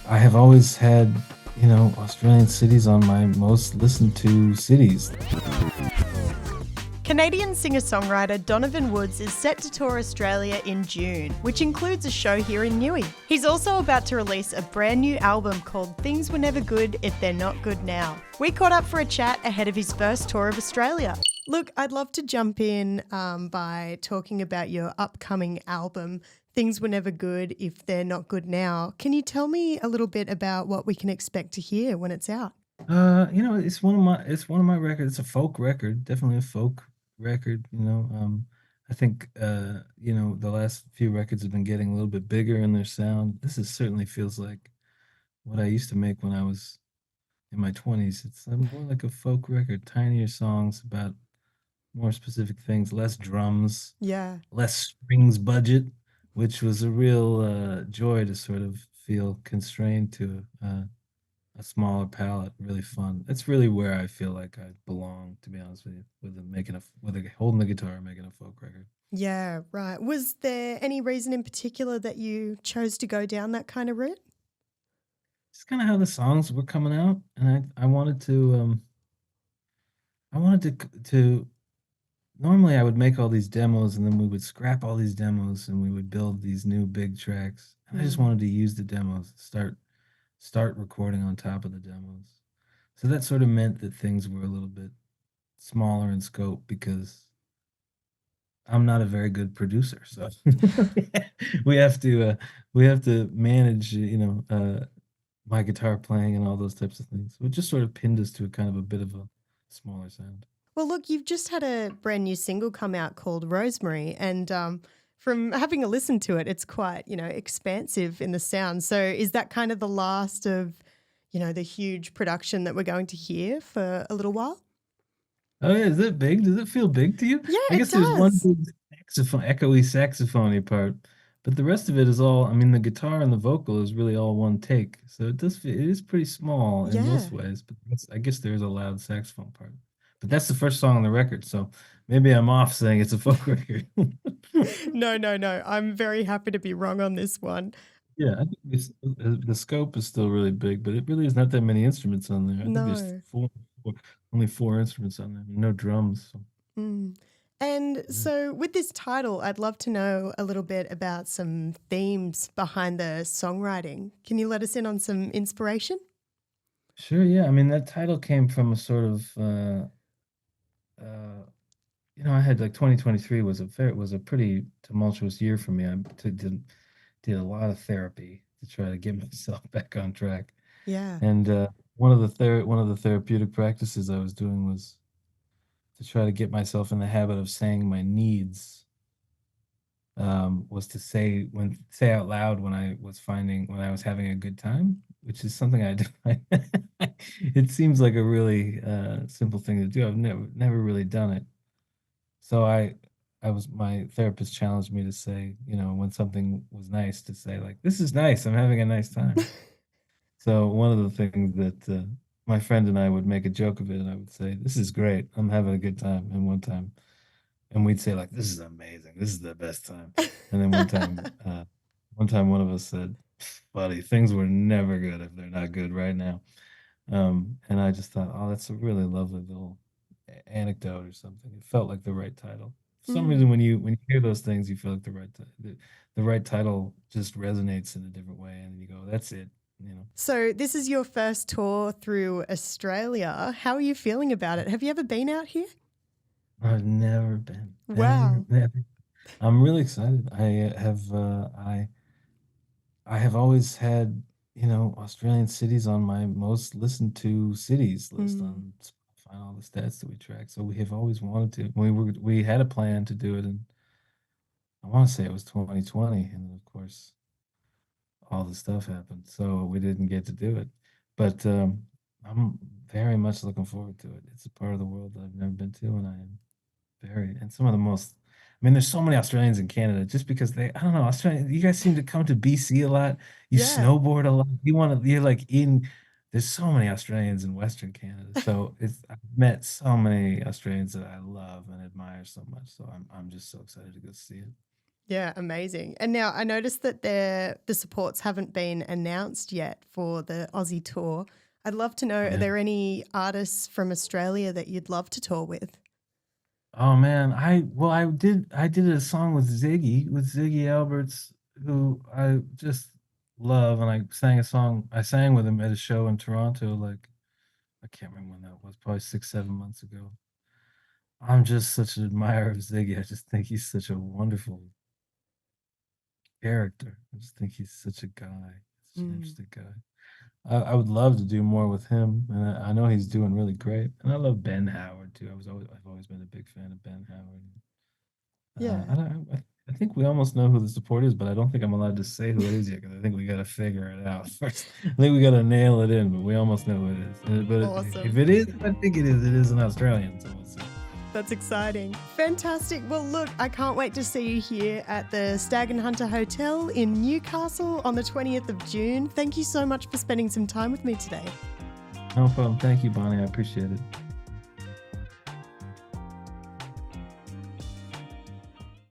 I have always had, Australian cities on my most listened to cities. Canadian singer-songwriter Donovan Woods is set to tour Australia in June, which includes a show here in Newy. He's also about to release a brand new album called Things Were Never Good If They're Not Good Now. We caught up for a chat ahead of his first tour of Australia. Look, I'd love to jump in by talking about your upcoming album, Things Were Never Good If They're Not Good Now. Can you tell me a little bit about what we can expect to hear when it's out? It's one of my records. It's a folk record, definitely a folk record. I think the last few records have been getting a little bit bigger in their sound. This is certainly feels like what I used to make when I was in my 20s. It's more like a folk record, tinier songs about more specific things, less drums, Yeah. less strings budget, which was a real joy to sort of feel constrained to a smaller palette. Really fun. It's really where I feel like I belong, to be honest with you, holding the guitar and making a folk record. Yeah, right. Was there any reason in particular that you chose to go down that kind of route? It's kind of how the songs were coming out, and I wanted to normally I would make all these demos and then we would scrap all these demos and we would build these new big tracks. And I just Mm. wanted to use the demos, start recording on top of the demos. So that sort of meant that things were a little bit smaller in scope because I'm not a very good producer. So we have to uh, we have to manage, my guitar playing and all those types of things. So it just sort of pinned us to a kind of a bit of a smaller sound. Well, look, you've just had a brand new single come out called Rosemary, and from having a listen to it, it's quite, expansive in the sound. So is that kind of the last of, the huge production that we're going to hear for a little while? Oh yeah, is it big? Does it feel big to you? Yeah, I it guess there's one does. big echoey saxophony part, but the rest of it is all. I mean, the guitar and the vocal is really all one take, so it is pretty small in Yeah. most ways. But I guess there is a loud saxophone part. But that's the first song on the record, so maybe I'm off saying it's a folk record. No, no, no. I'm very happy to be wrong on this one. Yeah, I think the scope is still really big, but it really is not that many instruments on there. I think there's No. only four instruments on there, no drums. So, Mm. And yeah. so, with this title, I'd love to know a little bit about some themes behind the songwriting. Can you let us in on some inspiration? Sure, yeah. I mean, that title came from a sort of, uh, I had like 2023 was a pretty tumultuous year for me. Did a lot of therapy to try to get myself back on track. Yeah. And one of the therapeutic practices I was doing was to try to get myself in the habit of saying my needs. Was to say out loud when I was having a good time, which is something I do. It seems like a really simple thing to do. I've never really done it. So my therapist challenged me to say, when something was nice, to say like, "This is nice. I'm having a nice time." So one of the things that my friend and I would make a joke of it, and I would say, "This is great. I'm having a good time." And we'd say like, "This is amazing. This is the best time." And then one time one of us said, "Buddy, things were never good if they're not good right now." And I just thought, oh, that's a really lovely little anecdote or something. It felt like the right title. For some reason, Mm. when you hear those things, you feel like the right title just resonates in a different way, and you go, "That's it." You know. So, this is your first tour through Australia. How are you feeling about it? Have you ever been out here? I've never been, Wow. never. I'm really excited. I have always had, Australian cities on my most listened to cities list Mm. on Spotify and all the stats that we track. So we have always wanted to. We had a plan to do it, and I want to say it was 2020, and then of course all the stuff happened, so we didn't get to do it. But I'm very much looking forward to it. It's a part of the world that I've never been to, and I am very and some of the most. I mean, there's so many Australians in Canada just because I don't know, Australia, you guys seem to come to BC a lot. You Yeah. snowboard a lot. You're like there's so many Australians in Western Canada. So I've met so many Australians that I love and admire so much. So I'm just so excited to go see it. Yeah, amazing. And now I noticed that the supports haven't been announced yet for the Aussie tour. I'd love to know, are Yeah. there any artists from Australia that you'd love to tour with? Oh man, I did a song with Ziggy Alberts, who I just love, and I sang with him at a show in Toronto, like I can't remember when that was, probably 6, 7 months ago. I'm just such an admirer of Ziggy. I just think he's such a wonderful character. I just think he's such a guy, such an Mm. interesting guy. I would love to do more with him, and I know he's doing really great. And I love Ben Howard too. I've always been a big fan of Ben Howard. Yeah. I think we almost know who the support is, but I don't think I'm allowed to say who it is yet because I think we got to figure it out first. I think we got to nail it in, but we almost know who it is. But if Awesome. it is, I think it is an Australian. So we'll see. That's exciting. Fantastic. Well, look, I can't wait to see you here at the Stag and Hunter Hotel in Newcastle on the 20th of June. Thank you so much for spending some time with me today. No problem. Thank you, Bonnie. I appreciate it.